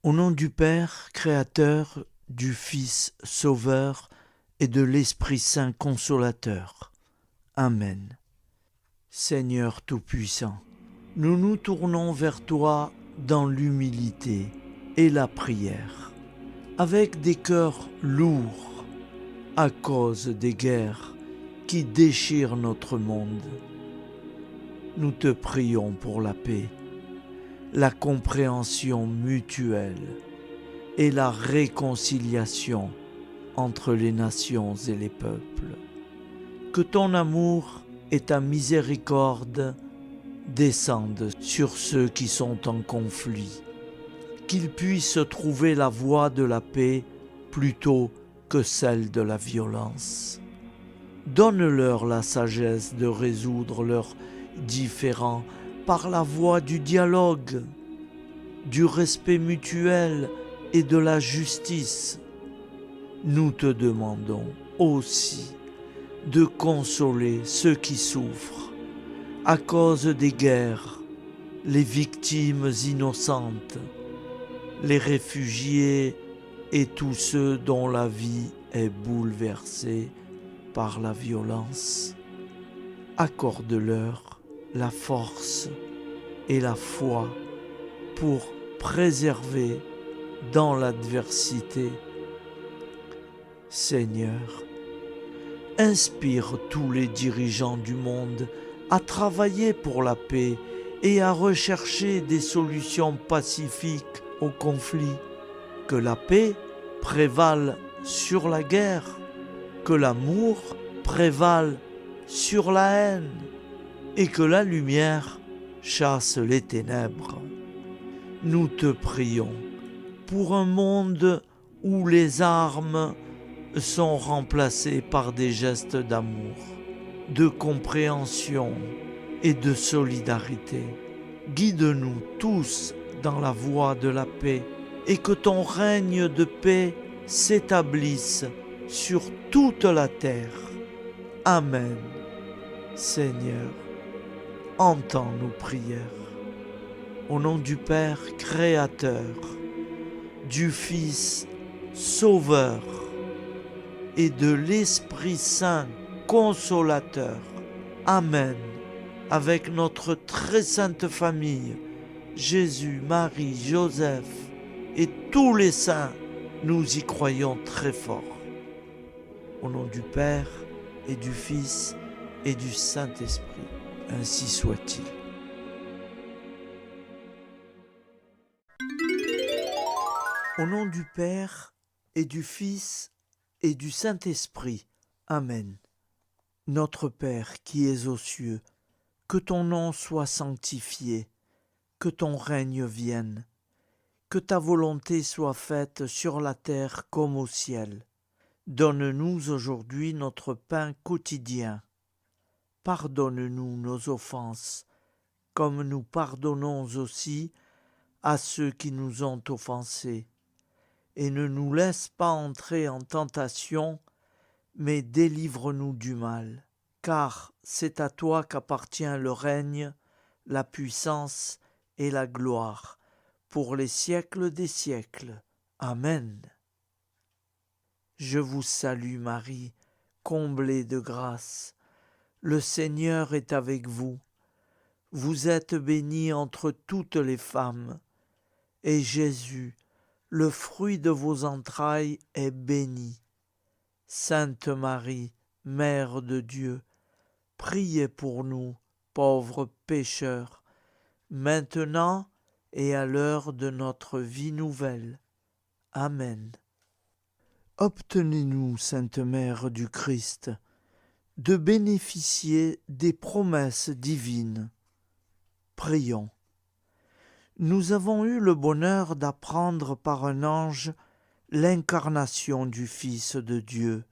Au nom du Père, Créateur, du Fils, Sauveur et de l'Esprit Saint Consolateur. Amen. Seigneur Tout-Puissant, nous nous tournons vers toi dans l'humilité et la prière, avec des cœurs lourds à cause des guerres qui déchirent notre monde. Nous te prions pour la paix, la compréhension mutuelle et la réconciliation entre les nations et les peuples. Que ton amour et ta miséricorde descendent sur ceux qui sont en conflit, qu'ils puissent trouver la voie de la paix plutôt que celle de la violence. Donne-leur la sagesse de résoudre leurs différends par la voie du dialogue, du respect mutuel et de la justice. Nous te demandons aussi de consoler ceux qui souffrent à cause des guerres, les victimes innocentes, les réfugiés et tous ceux dont la vie est bouleversée par la violence. Accorde-leur la force et la foi pour préserver dans l'adversité. Seigneur, inspire tous les dirigeants du monde à travailler pour la paix et à rechercher des solutions pacifiques aux conflits. Que la paix prévale sur la guerre, que l'amour prévale sur la haine et que la lumière chasse les ténèbres. Nous te prions pour un monde où les armes sont remplacées par des gestes d'amour, de compréhension et de solidarité. Guide-nous tous dans la voie de la paix et que ton règne de paix s'établisse sur toute la terre. Amen. Seigneur, entends nos prières. Au nom du Père Créateur, du Fils Sauveur et de l'Esprit Saint Consolateur. Amen. Avec notre très sainte famille, Jésus, Marie, Joseph et tous les saints, nous y croyons très fort. Au nom du Père et du Fils et du Saint-Esprit, ainsi soit-il. Au nom du Père et du Fils et du Saint-Esprit. Amen. Notre Père qui es aux cieux, que ton nom soit sanctifié, que ton règne vienne, que ta volonté soit faite sur la terre comme au ciel. Donne-nous aujourd'hui notre pain quotidien. Pardonne-nous nos offenses, comme nous pardonnons aussi à ceux qui nous ont offensés. Et ne nous laisse pas entrer en tentation, mais délivre-nous du mal. Car c'est à toi qu'appartient le règne, la puissance et la gloire, pour les siècles des siècles. Amen. Je vous salue Marie, comblée de grâce. Le Seigneur est avec vous. Vous êtes bénie entre toutes les femmes, et Jésus, le fruit de vos entrailles, est béni. Sainte Marie, Mère de Dieu, priez pour nous, pauvres pécheurs, maintenant et à l'heure de notre vie nouvelle. Amen. Obtenez-nous, Sainte Mère du Christ, de bénéficier des promesses divines. Prions. Nous avons eu le bonheur d'apprendre par un ange l'incarnation du Fils de Dieu.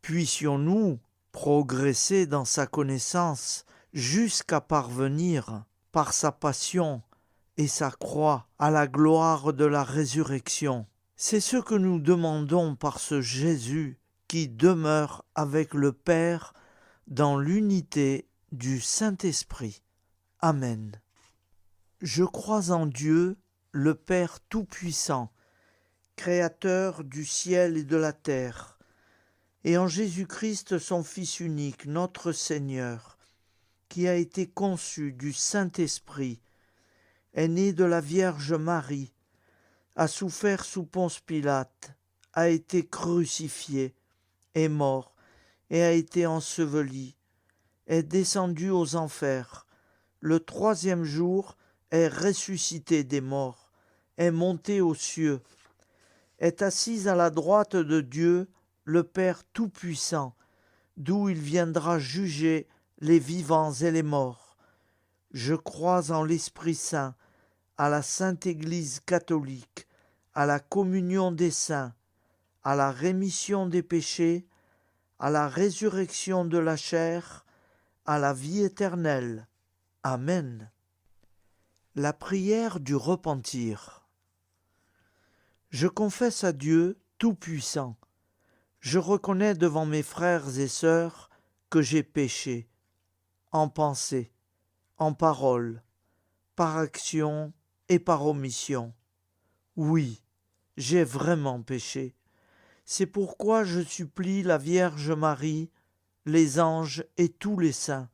Puissions-nous progresser dans sa connaissance jusqu'à parvenir, par sa passion et sa croix, à la gloire de la résurrection. C'est ce que nous demandons par ce Jésus qui demeure avec le Père dans l'unité du Saint-Esprit. Amen. Je crois en Dieu, le Père Tout-Puissant, Créateur du ciel et de la terre, et en Jésus-Christ, son Fils unique, notre Seigneur, qui a été conçu du Saint-Esprit, est né de la Vierge Marie, a souffert sous Ponce Pilate, a été crucifié, est mort et a été enseveli, est descendu aux enfers, le troisième jour est ressuscité des morts, est monté aux cieux, est assis à la droite de Dieu, le Père Tout-Puissant, d'où il viendra juger les vivants et les morts. Je crois en l'Esprit Saint, à la Sainte Église catholique, à la communion des saints, à la rémission des péchés, à la résurrection de la chair, à la vie éternelle. Amen. La prière du repentir. Je confesse à Dieu Tout-Puissant. Je reconnais devant mes frères et sœurs que j'ai péché, en pensée, en parole, par action et par omission. Oui, j'ai vraiment péché. C'est pourquoi je supplie la Vierge Marie, les anges et tous les saints,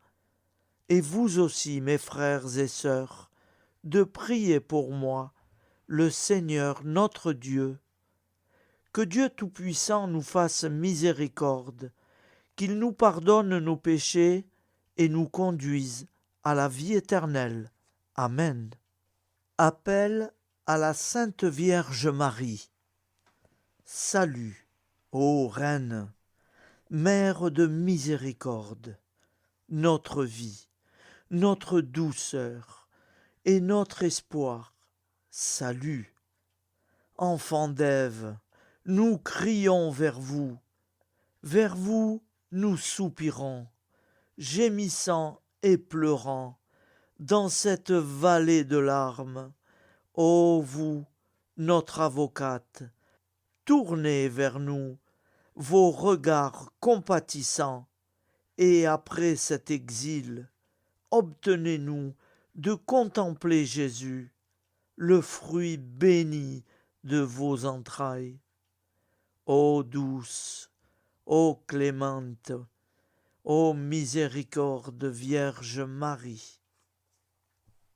et vous aussi, mes frères et sœurs, de prier pour moi, le Seigneur notre Dieu. Que Dieu Tout-Puissant nous fasse miséricorde, qu'il nous pardonne nos péchés et nous conduise à la vie éternelle. Amen. Appel à la Sainte Vierge Marie. Salut, ô Reine, Mère de miséricorde, notre vie, notre douceur et notre espoir. Salut. Enfants d'Ève, nous crions vers vous nous soupirons, gémissant et pleurant, dans cette vallée de larmes. Ô vous, notre avocate, tournez vers nous vos regards compatissants, et après cet exil, obtenez-nous de contempler Jésus, le fruit béni de vos entrailles. Ô douce, ô clémente, ô miséricorde Vierge Marie.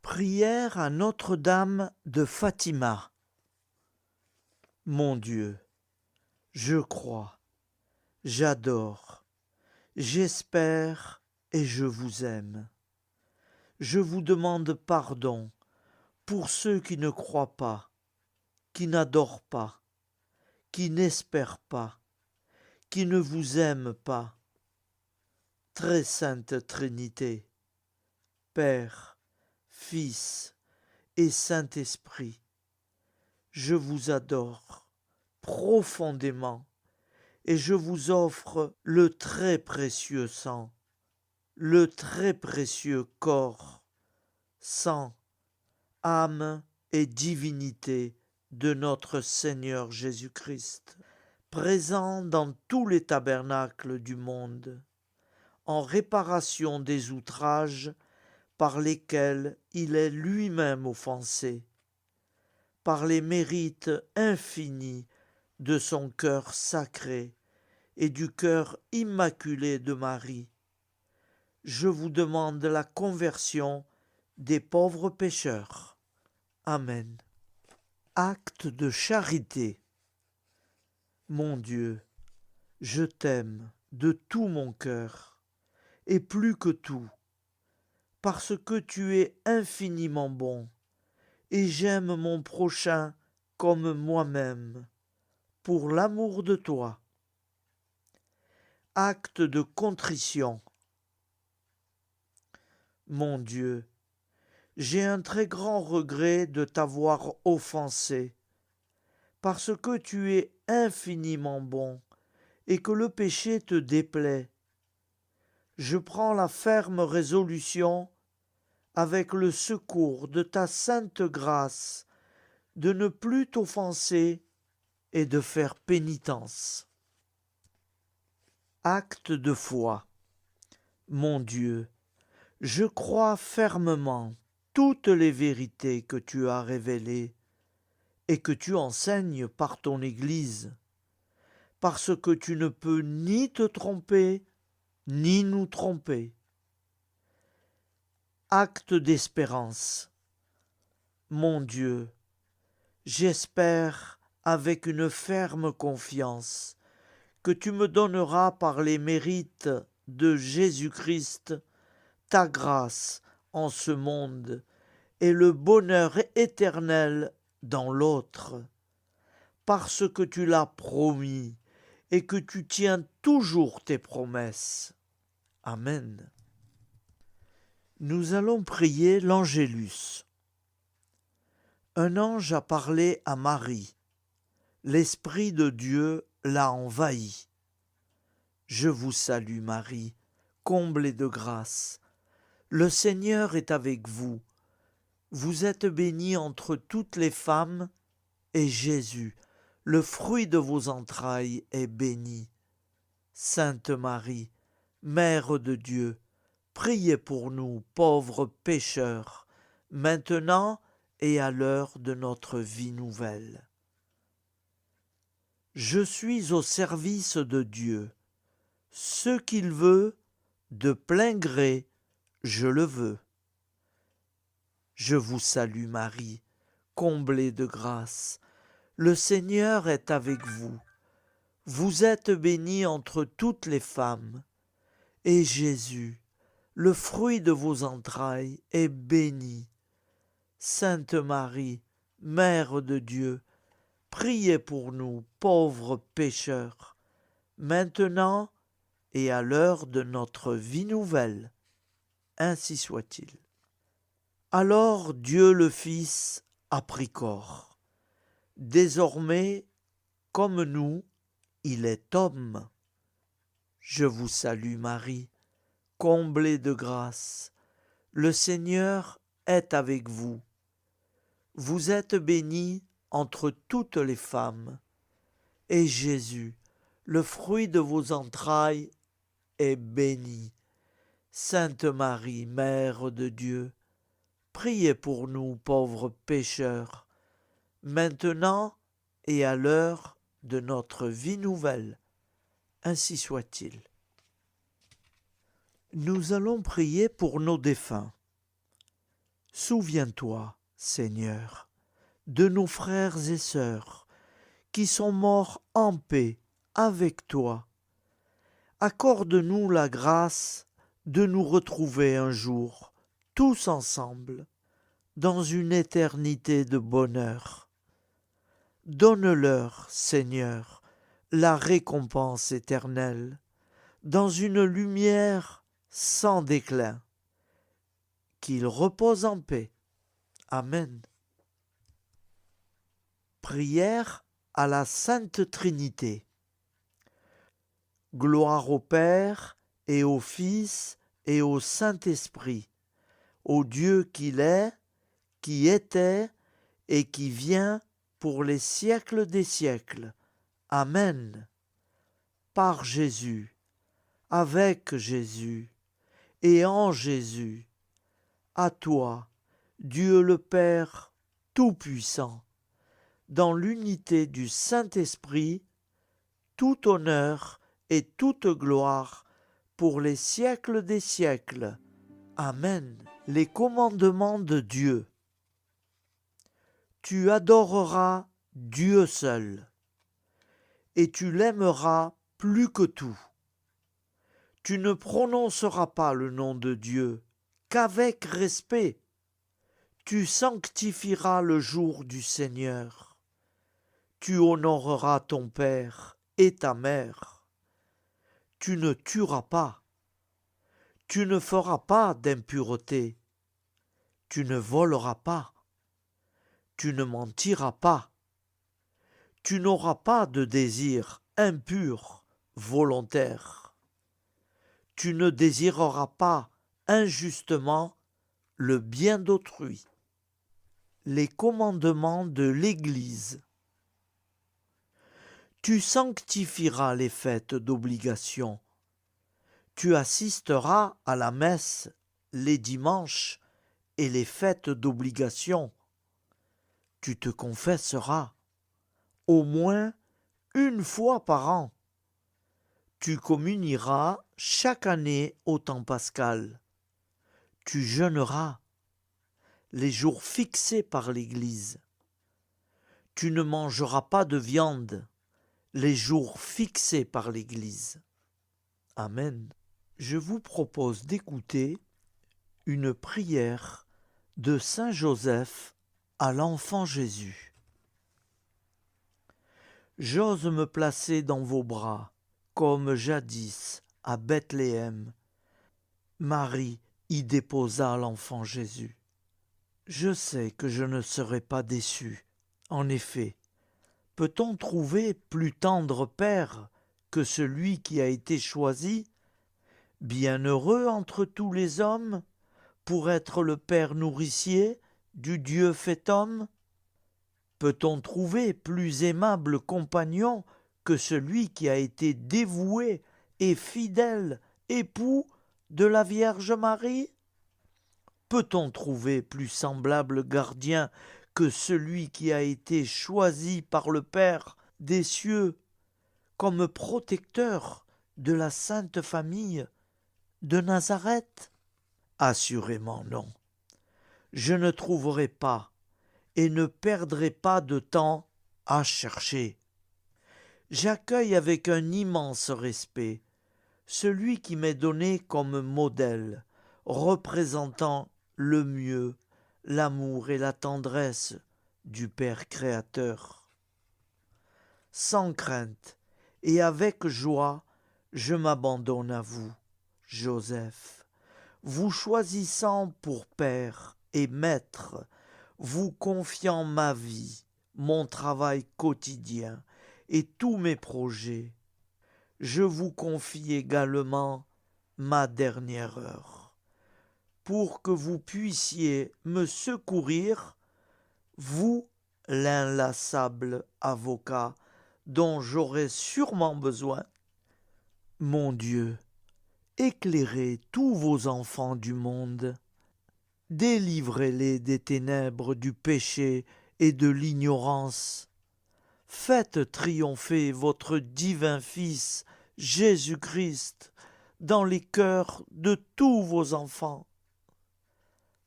Prière à Notre-Dame de Fatima. Mon Dieu, je crois, j'adore, j'espère et je vous aime. Je vous demande pardon pour ceux qui ne croient pas, qui n'adorent pas, qui n'espèrent pas, qui ne vous aiment pas. Très sainte Trinité, Père, Fils et Saint-Esprit, je vous adore profondément et je vous offre le très précieux sang, le très précieux corps, sang, âme et divinité de notre Seigneur Jésus-Christ, présent dans tous les tabernacles du monde, en réparation des outrages par lesquels il est lui-même offensé, par les mérites infinis de son cœur sacré et du cœur immaculé de Marie. Je vous demande la conversion des pauvres pécheurs. Amen. Acte de charité. Mon Dieu, je t'aime de tout mon cœur, et plus que tout, parce que tu es infiniment bon, et j'aime mon prochain comme moi-même, pour l'amour de toi. Acte de contrition. Mon Dieu, j'ai un très grand regret de t'avoir offensé, parce que tu es infiniment bon, et que le péché te déplaît. Je prends la ferme résolution, avec le secours de ta sainte grâce, de ne plus t'offenser et de faire pénitence. Acte de foi. Mon Dieu, je crois fermement toutes les vérités que tu as révélées, et que tu enseignes par ton Église, parce que tu ne peux ni te tromper, ni nous tromper. Acte d'espérance. Mon Dieu, j'espère avec une ferme confiance que tu me donneras par les mérites de Jésus-Christ ta grâce en ce monde et le bonheur éternel dans l'autre, parce que tu l'as promis et que tu tiens toujours tes promesses. Amen. Nous allons prier l'Angélus. Un ange a parlé à Marie. L'Esprit de Dieu l'a envahi. Je vous salue Marie, comblée de grâce. Le Seigneur est avec vous. Vous êtes bénie entre toutes les femmes, et Jésus, le fruit de vos entrailles, est béni. Sainte Marie, Mère de Dieu, priez pour nous, pauvres pécheurs, maintenant et à l'heure de notre vie nouvelle. Je suis au service de Dieu. Ce qu'il veut, de plein gré, je le veux. Je vous salue Marie, comblée de grâce. Le Seigneur est avec vous. Vous êtes bénie entre toutes les femmes, et Jésus, le fruit de vos entrailles, est béni. Sainte Marie, Mère de Dieu, priez pour nous, pauvres pécheurs, maintenant et à l'heure de notre vie nouvelle. Ainsi soit-il. Alors Dieu le Fils a pris corps. Désormais, comme nous, il est homme. Je vous salue Marie, comblée de grâce. Le Seigneur est avec vous. Vous êtes bénie entre toutes les femmes, et Jésus, le fruit de vos entrailles, est béni. Sainte Marie, Mère de Dieu, priez pour nous pauvres pécheurs, maintenant et à l'heure de notre vie nouvelle. Ainsi soit-il. Nous allons prier pour nos défunts. Souviens-toi, Seigneur, de nos frères et sœurs qui sont morts en paix avec toi. Accorde-nous la grâce de nous retrouver un jour, tous ensemble, dans une éternité de bonheur. Donne-leur, Seigneur, la récompense éternelle, dans une lumière sans déclin. Qu'ils reposent en paix. Amen. Prière à la Sainte Trinité. Gloire au Père et au Fils et au Saint-Esprit, au Dieu qu'il est, qui était et qui vient pour les siècles des siècles. Amen. Par Jésus, avec Jésus et en Jésus, à toi, Dieu le Père Tout-Puissant, dans l'unité du Saint-Esprit, tout honneur et toute gloire pour les siècles des siècles. Amen. Les commandements de Dieu. Tu adoreras Dieu seul, et tu l'aimeras plus que tout. Tu ne prononceras pas le nom de Dieu qu'avec respect. Tu sanctifieras le jour du Seigneur. Tu honoreras ton père et ta mère. Tu ne tueras pas. Tu ne feras pas d'impureté. Tu ne voleras pas. Tu ne mentiras pas. Tu n'auras pas de désir impur, volontaire. Tu ne désireras pas injustement le bien d'autrui. Les commandements de l'Église. Tu sanctifieras les fêtes d'obligation. Tu assisteras à la messe les dimanches et les fêtes d'obligation. tu te confesseras au moins une fois par an. Tu communieras chaque année au temps pascal. Tu jeûneras les jours fixés par l'Église. Tu ne mangeras pas de viande les jours fixés par l'Église. Amen. Je vous propose d'écouter une prière de Saint Joseph à l'enfant Jésus. J'ose me placer dans vos bras, comme jadis à Bethléem. Marie y déposa l'enfant Jésus. Je sais que je ne serai pas déçu. En effet, peut-on trouver plus tendre père que celui qui a été choisi, bienheureux entre tous les hommes, pour être le père nourricier du Dieu fait homme? Peut-on trouver plus aimable compagnon que celui qui a été dévoué et fidèle époux de la Vierge Marie? Peut-on trouver plus semblable gardien que celui qui a été choisi par le Père des cieux comme protecteur de la Sainte Famille de Nazareth? Assurément non. Je ne trouverai pas et ne perdrai pas de temps à chercher. J'accueille avec un immense respect celui qui m'est donné comme modèle, représentant le mieux l'amour et la tendresse du Père créateur. Sans crainte et avec joie, je m'abandonne à vous, Joseph, vous choisissant pour Père et Maître, vous confiant ma vie, mon travail quotidien et tous mes projets. Je vous confie également ma dernière heure, pour que vous puissiez me secourir, vous, l'inlassable avocat dont j'aurai sûrement besoin. Mon Dieu, éclairez tous vos enfants du monde, délivrez-les des ténèbres du péché et de l'ignorance. Faites triompher votre divin Fils, Jésus-Christ, dans les cœurs de tous vos enfants.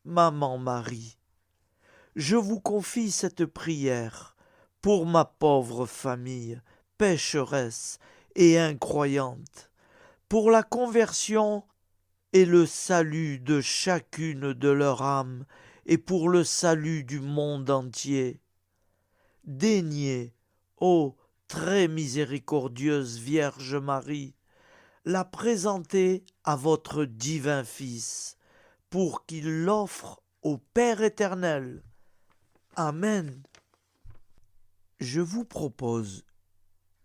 Maman Marie, je vous confie cette prière pour ma pauvre famille, pécheresse et incroyante, pour la conversion et le salut de chacune de leurs âmes et pour le salut du monde entier. Daignez, ô très miséricordieuse Vierge Marie, la présenter à votre divin Fils, pour qu'il l'offre au Père éternel. Amen. Je vous propose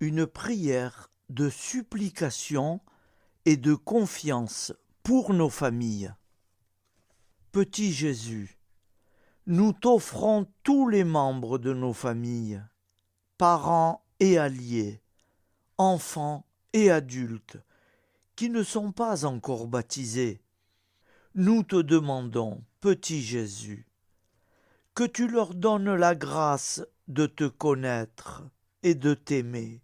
une prière de supplication et de confiance pour nos familles. Petit Jésus, nous t'offrons tous les membres de nos familles, parents et alliés, enfants et adultes, qui ne sont pas encore baptisés. Nous te demandons, petit Jésus, que tu leur donnes la grâce de te connaître et de t'aimer.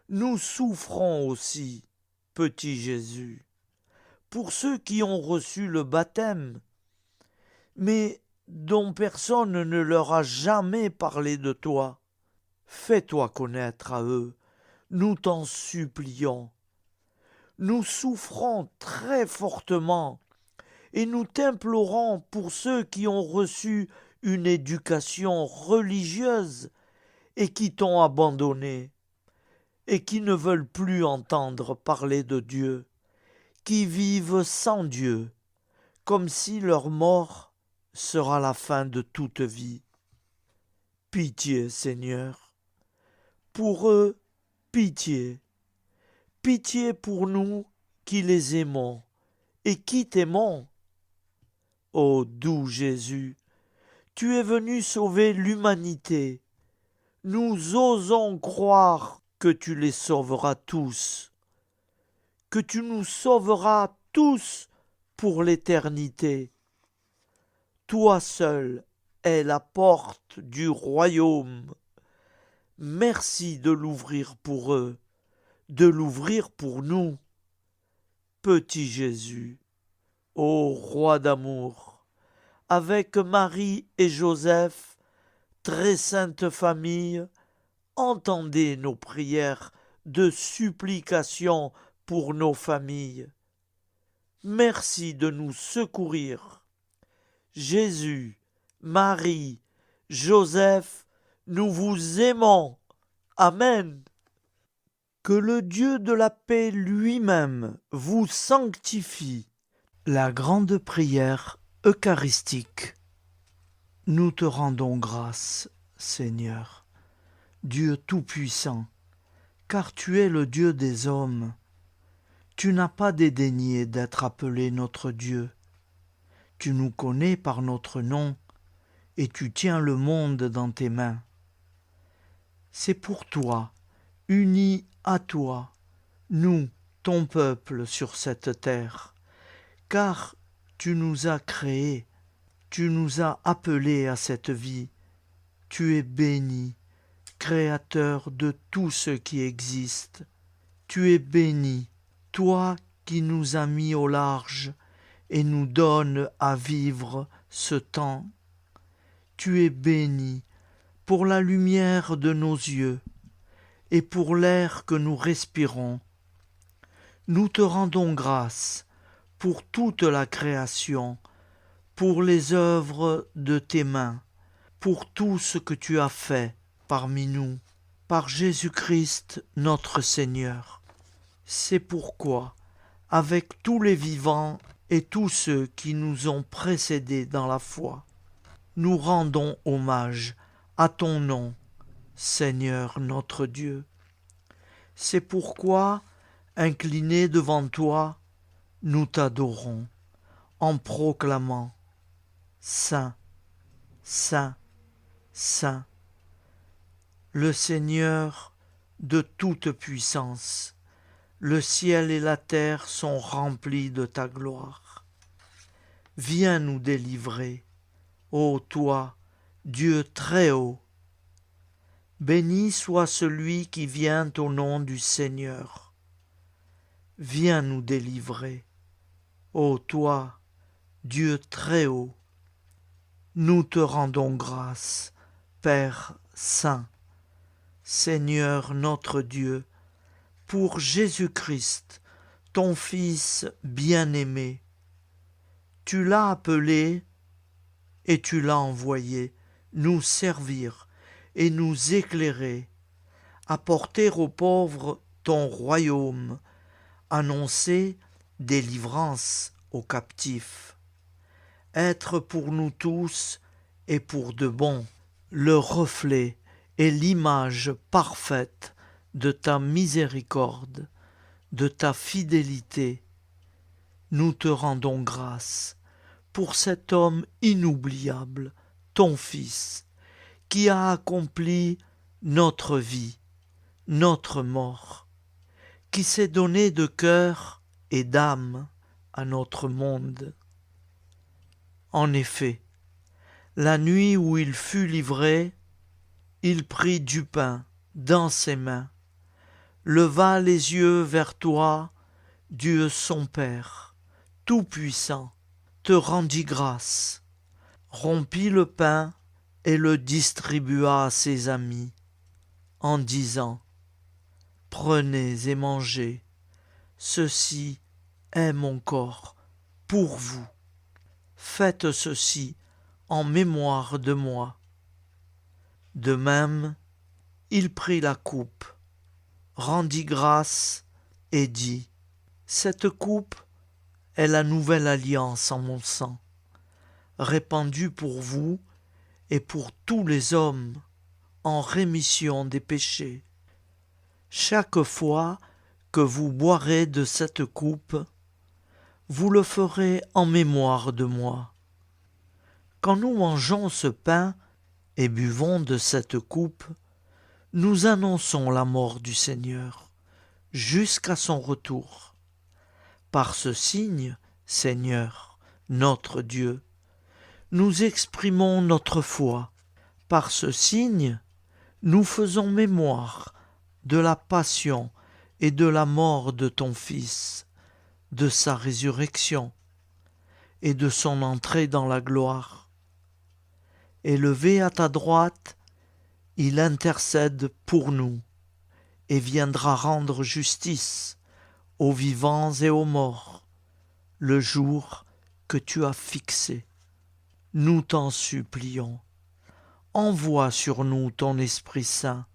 Nous souffrons aussi, petit Jésus, pour ceux qui ont reçu le baptême, mais dont personne ne leur a jamais parlé de toi. Fais-toi connaître à eux, nous t'en supplions. Nous souffrons très fortement et nous t'implorons pour ceux qui ont reçu une éducation religieuse et qui t'ont abandonné et qui ne veulent plus entendre parler de Dieu, qui vivent sans Dieu, comme si leur mort sera la fin de toute vie. Pitié, Seigneur, pour eux, pitié. Pitié pour nous qui les aimons et qui t'aimons. Ô doux Jésus, tu es venu sauver l'humanité. Nous osons croire que tu les sauveras tous, que tu nous sauveras tous pour l'éternité. Toi seul est la porte du royaume. Merci de l'ouvrir pour eux, de l'ouvrir pour nous. Petit Jésus, ô roi d'amour, avec Marie et Joseph, très sainte famille, entendez nos prières de supplication pour nos familles. Merci de nous secourir. Jésus, Marie, Joseph, nous vous aimons. Amen. Que le Dieu de la paix lui-même vous sanctifie. La grande prière eucharistique. Nous te rendons grâce, Seigneur, Dieu Tout-Puissant, car tu es le Dieu des hommes. Tu n'as pas dédaigné d'être appelé notre Dieu. Tu nous connais par notre nom, et tu tiens le monde dans tes mains. C'est pour toi, unis à toi, nous, ton peuple sur cette terre, car tu nous as créés, tu nous as appelés à cette vie. Tu es béni, Créateur de tout ce qui existe. Tu es béni, toi qui nous as mis au large et nous donnes à vivre ce temps. Tu es béni pour la lumière de nos yeux et pour l'air que nous respirons. Nous te rendons grâce pour toute la création, pour les œuvres de tes mains, pour tout ce que tu as fait parmi nous, par Jésus-Christ notre Seigneur. C'est pourquoi, avec tous les vivants et tous ceux qui nous ont précédés dans la foi, nous rendons hommage à ton nom, Seigneur notre Dieu. C'est pourquoi, inclinés devant toi, nous t'adorons, en proclamant « Saint, Saint, Saint, le Seigneur de toute puissance, le ciel et la terre sont remplis de ta gloire. Viens nous délivrer, ô toi, Dieu très haut. Béni soit celui qui vient au nom du Seigneur. Viens nous délivrer, ô toi, Dieu très haut. Nous te rendons grâce, Père Saint, Seigneur notre Dieu, pour Jésus-Christ, ton Fils bien-aimé. Tu l'as appelé et tu l'as envoyé nous servir et nous éclairer, apporter aux pauvres ton royaume, annoncer délivrance aux captifs, être pour nous tous et pour de bon le reflet et l'image parfaite de ta miséricorde, de ta fidélité. Nous te rendons grâce pour cet homme inoubliable, ton Fils, qui a accompli notre vie, notre mort, qui s'est donné de cœur et d'âme à notre monde. En effet, la nuit où il fut livré, il prit du pain dans ses mains, leva les yeux vers toi, Dieu son Père, Tout-Puissant, te rendit grâce, rompit le pain et le distribua à ses amis, en disant « Prenez et mangez, ceci est mon corps pour vous. Faites ceci en mémoire de moi. » De même, il prit la coupe, rendit grâce et dit « Cette coupe est la nouvelle alliance en mon sang, répandue pour vous et pour tous les hommes en rémission des péchés. Chaque fois que vous boirez de cette coupe, vous le ferez en mémoire de moi. Quand nous mangeons ce pain et buvons de cette coupe, nous annonçons la mort du Seigneur jusqu'à son retour. Par ce signe, Seigneur, notre Dieu, nous exprimons notre foi. Par ce signe, nous faisons mémoire de la passion et de la mort de ton Fils, de sa résurrection et de son entrée dans la gloire. Élevé à ta droite, il intercède pour nous et viendra rendre justice aux vivants et aux morts, le jour que tu as fixé. Nous t'en supplions, envoie sur nous ton Esprit Saint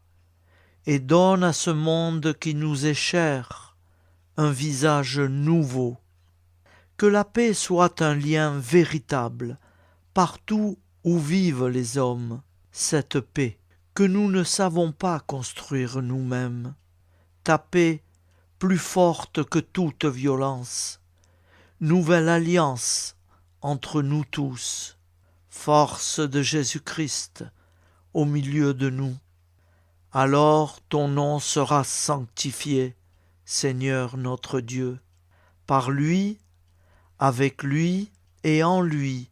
et donne à ce monde qui nous est cher un visage nouveau. Que la paix soit un lien véritable partout où vivent les hommes, cette paix que nous ne savons pas construire nous-mêmes. Ta paix plus forte que toute violence. Nouvelle alliance entre nous tous. Force de Jésus-Christ au milieu de nous. Alors ton nom sera sanctifié, Seigneur notre Dieu. Par lui, avec lui et en lui,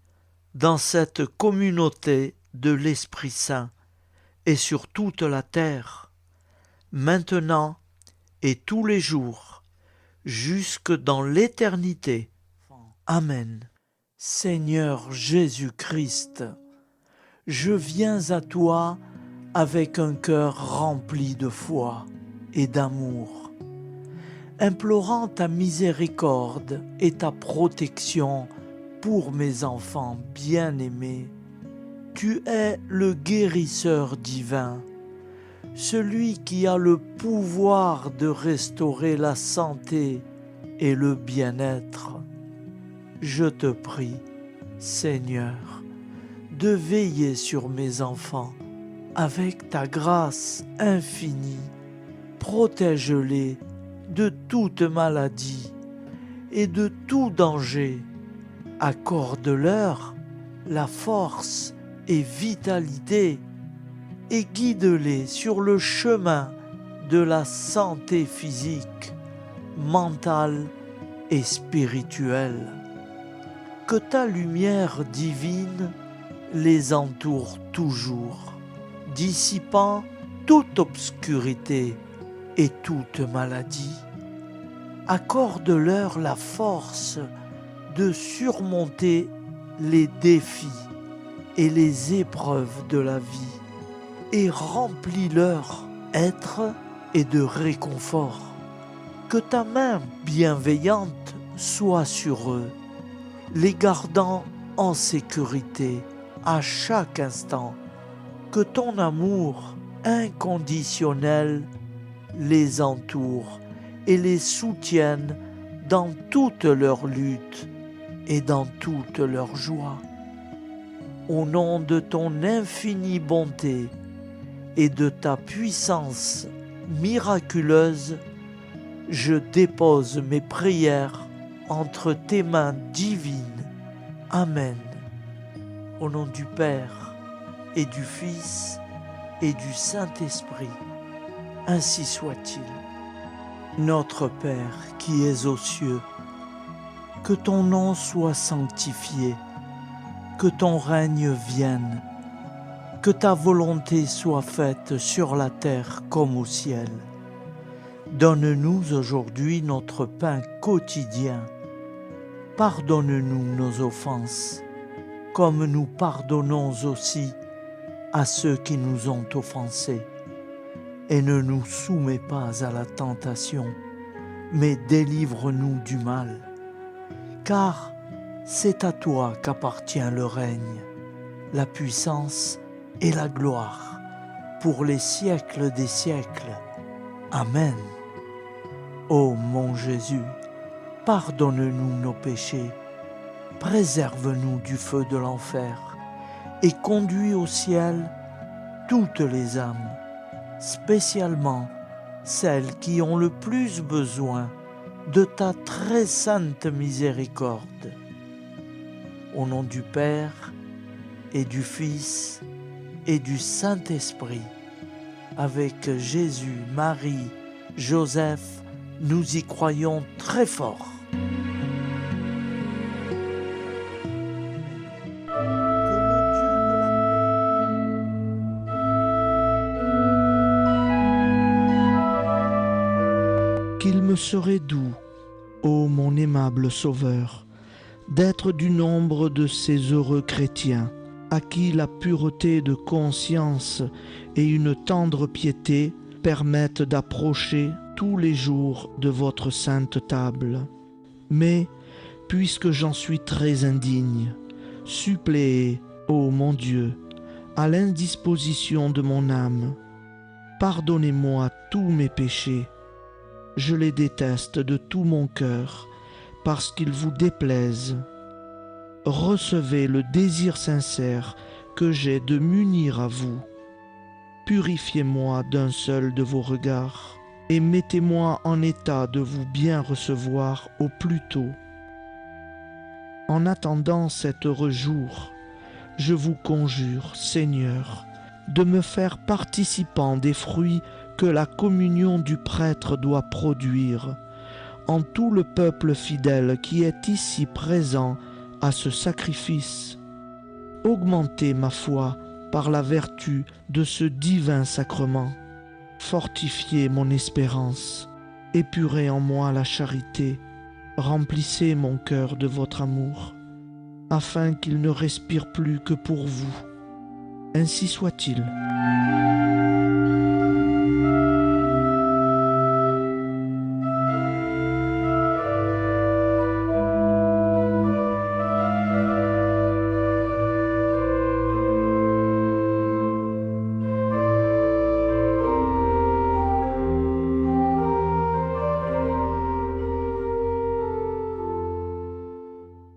dans cette communauté de l'Esprit Saint et sur toute la terre, maintenant et tous les jours, jusque dans l'éternité. Amen. Seigneur Jésus-Christ, je viens à toi avec un cœur rempli de foi et d'amour, implorant ta miséricorde et ta protection pour mes enfants bien-aimés. Tu es le guérisseur divin, celui qui a le pouvoir de restaurer la santé et le bien-être. Je te prie, Seigneur, de veiller sur mes enfants avec ta grâce infinie. Protège-les de toute maladie et de tout danger. Accorde-leur la force et vitalité et guide-les sur le chemin de la santé physique, mentale et spirituelle. Que ta lumière divine les entoure toujours, dissipant toute obscurité et toute maladie. Accorde-leur la force de surmonter les défis et les épreuves de la vie et remplis-leur être et de réconfort. Que ta main bienveillante soit sur eux, les gardant en sécurité à chaque instant. Que ton amour inconditionnel les entoure et les soutienne dans toute leur lutte et dans toute leur joie. Au nom de ton infinie bonté et de ta puissance miraculeuse, je dépose mes prières entre tes mains divines. Amen. Au nom du Père et du Fils et du Saint-Esprit, ainsi soit-il. Notre Père qui es aux cieux, que ton nom soit sanctifié, que ton règne vienne, que ta volonté soit faite sur la terre comme au ciel. Donne-nous aujourd'hui notre pain quotidien. Pardonne-nous nos offenses, comme nous pardonnons aussi à ceux qui nous ont offensés. Et ne nous soumets pas à la tentation, mais délivre-nous du mal. Car c'est à toi qu'appartient le règne, la puissance et la gloire, pour les siècles des siècles. Amen. Ô mon Jésus, pardonne-nous nos péchés, préserve-nous du feu de l'enfer, et conduis au ciel toutes les âmes, spécialement celles qui ont le plus besoin de ta très sainte miséricorde. Au nom du Père et du Fils et du Saint-Esprit, avec Jésus, Marie, Joseph, nous y croyons très fort. me serait doux, ô mon aimable Sauveur, d'être du nombre de ces heureux chrétiens à qui la pureté de conscience et une tendre piété permettent d'approcher tous les jours de votre sainte table. Mais, puisque j'en suis très indigne, suppléez, ô mon Dieu, à l'indisposition de mon âme. Pardonnez-moi tous mes péchés. Je les déteste de tout mon cœur, parce qu'ils vous déplaisent. Recevez le désir sincère que j'ai de m'unir à vous. Purifiez-moi d'un seul de vos regards, et mettez-moi en état de vous bien recevoir au plus tôt. En attendant cet heureux jour, je vous conjure, Seigneur, de me faire participant des fruits que la communion du prêtre doit produire, en tout le peuple fidèle qui est ici présent à ce sacrifice. Augmentez ma foi par la vertu de ce divin sacrement. Fortifiez mon espérance, épurez en moi la charité, remplissez mon cœur de votre amour, afin qu'il ne respire plus que pour vous. Ainsi soit-il.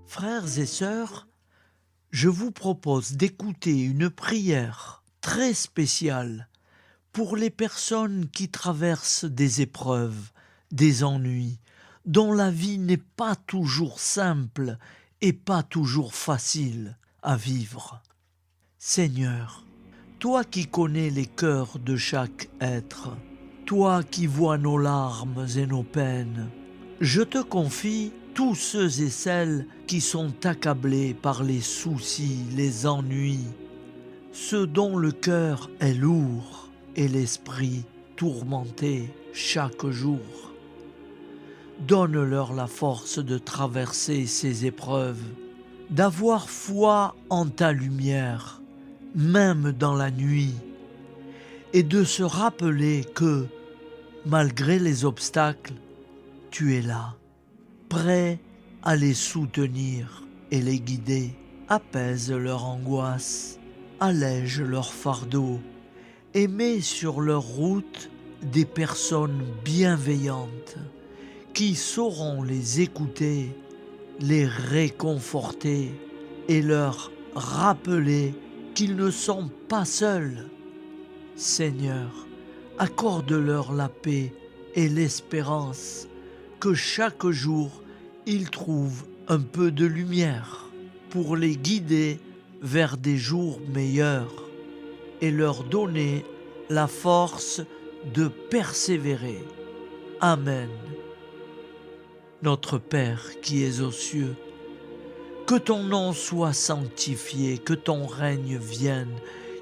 Frères et sœurs, je vous propose d'écouter une prière très spéciale pour les personnes qui traversent des épreuves, des ennuis, dont la vie n'est pas toujours simple et pas toujours facile à vivre. Seigneur, toi qui connais les cœurs de chaque être, toi qui vois nos larmes et nos peines, je te confie tous ceux et celles qui sont accablés par les soucis, les ennuis, ceux dont le cœur est lourd et l'esprit tourmenté chaque jour. Donne-leur la force de traverser ces épreuves, d'avoir foi en ta lumière, même dans la nuit, et de se rappeler que, malgré les obstacles, tu es là, prêt à les soutenir et les guider. Apaise leur angoisse, allège leur fardeau, et mets sur leur route des personnes bienveillantes qui sauront les écouter, les réconforter et leur rappeler qu'ils ne sont pas seuls. Seigneur, accorde-leur la paix et l'espérance, que chaque jour ils trouvent un peu de lumière pour les guider vers des jours meilleurs et leur donner la force de persévérer. Amen. Notre Père qui es aux cieux, que ton nom soit sanctifié, que ton règne vienne,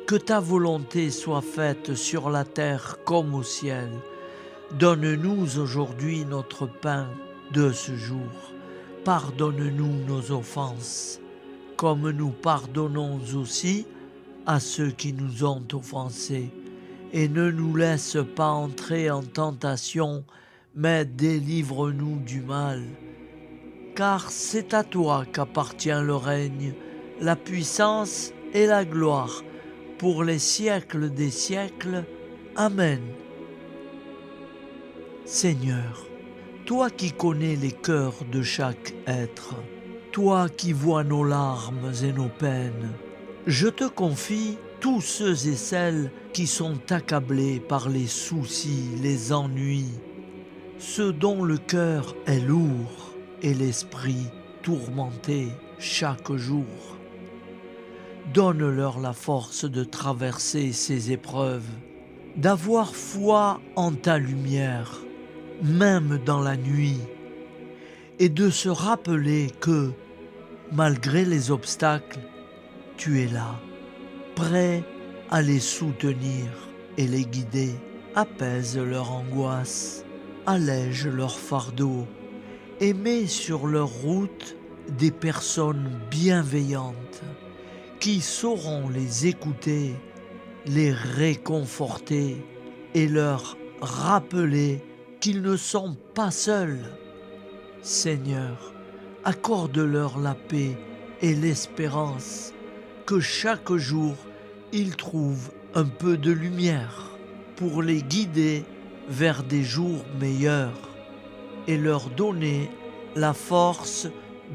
que ta volonté soit faite sur la terre comme au ciel. Donne-nous aujourd'hui notre pain de ce jour. Pardonne-nous nos offenses, comme nous pardonnons aussi à ceux qui nous ont offensés. Et ne nous laisse pas entrer en tentation, mais délivre-nous du mal. Car c'est à toi qu'appartient le règne, la puissance et la gloire, pour les siècles des siècles. Amen. Seigneur, toi qui connais les cœurs de chaque être, toi qui vois nos larmes et nos peines, je te confie tous ceux et celles qui sont accablés par les soucis, les ennuis, ceux dont le cœur est lourd et l'esprit tourmenté chaque jour. Donne-leur la force de traverser ces épreuves, d'avoir foi en ta lumière, même dans la nuit, et de se rappeler que, malgré les obstacles, tu es là, prêt à les soutenir et les guider. Apaise leur angoisse, allège leur fardeau et met sur leur route des personnes bienveillantes qui sauront les écouter, les réconforter et leur rappeler qu'ils ne sont pas seuls. Seigneur, accorde-leur la paix et l'espérance, que chaque jour ils trouvent un peu de lumière pour les guider vers des jours meilleurs et leur donner la force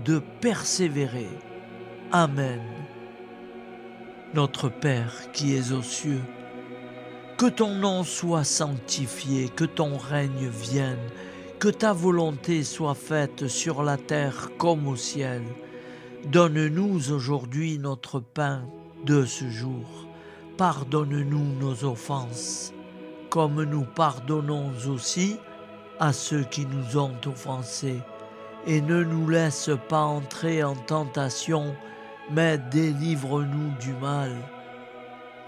de persévérer. Amen. Notre Père qui es aux cieux, que ton nom soit sanctifié, que ton règne vienne, que ta volonté soit faite sur la terre comme au ciel. Donne-nous aujourd'hui notre pain de ce jour. Pardonne-nous nos offenses, comme nous pardonnons aussi à ceux qui nous ont offensés. Et ne nous laisse pas entrer en tentation, mais délivre-nous du mal.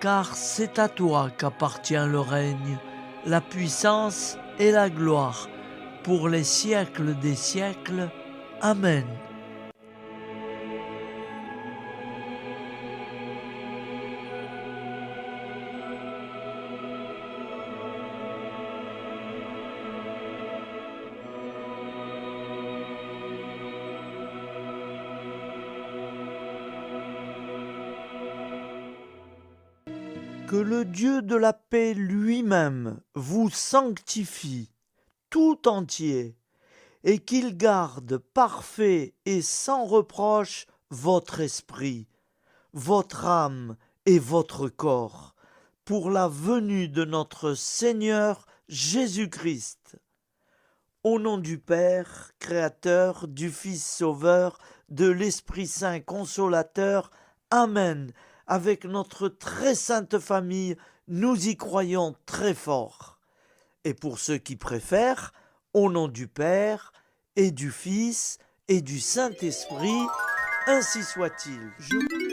Car c'est à toi qu'appartient le règne, la puissance et la gloire, pour les siècles des siècles. Amen. Que le Dieu de la paix lui-même vous sanctifie tout entier, et qu'il garde parfait et sans reproche votre esprit, votre âme et votre corps, pour la venue de notre Seigneur Jésus-Christ. Au nom du Père, Créateur, du Fils Sauveur, de l'Esprit Saint Consolateur. Amen. Avec notre très sainte famille, nous y croyons très fort. Et pour ceux qui préfèrent, au nom du Père, et du Fils, et du Saint-Esprit, ainsi soit-il.